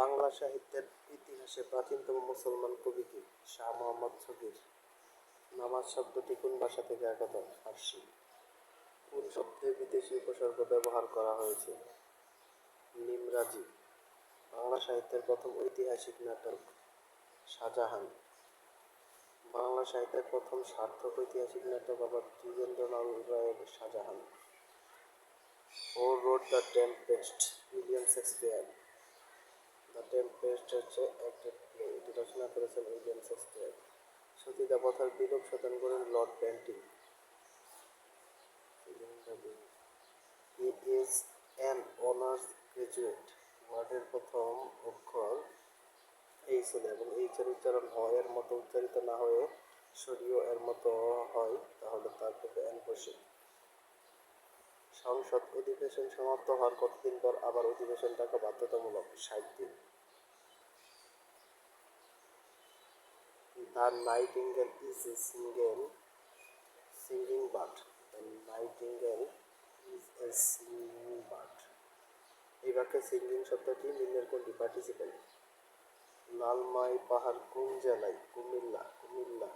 বাংলা সাহিত্যের ইতিহাসে প্রাচীনতম মুসলমান কবি কে? শাহ মোহাম্মদ শফীর। নামাজ শব্দটি কোন ভাষা থেকে আগত? ফার্সি। কোন শব্দে বিদেশি উপসর্গ ব্যবহার করা হয়েছে? নিমরাজি। বাংলা সাহিত্যের প্রথম ঐতিহাসিক নাটক? শাহজাহান। বাংলা সাহিত্যের প্রথম সার্থক ঐতিহাসিক নাটক আবার দ্বিজেন্দ্রলাল রায়ের Shahjahan. Who wrote The Tempest? William Shakespeare. The Tempest হচ্ছে একটা প্লে, এটি রচনা করেছেন উইলিয়াম শেক্সপিয়ার। সতীদাহ প্রথার বিলোপ সাধন করেন Lord Bentinck. He is an honours graduate. ওয়ার্ডের প্রথম অক্ষর এইচ হলে এবং এইচ এর উচ্চারণ হ এর মতো উচ্চারিত না হয়ে সরিয় এর মতো হয়, তাহলে তার পূর্বে এন বসে। সংসদ অধিবেশন সমাপ্ত হওয়ার কতদিন পর আবার অধিবেশন ডাকা বাধ্যতামূলক? 60 দিন। The nightingale is a singing bird. The nightingale is a singing bird. এই বাক্যে সিঙ্গিং শব্দটি নিম্নের কোনটি পার্টিসিপেল? লালমাই পাহাড় কোন জেলায়? কুমিল্লা।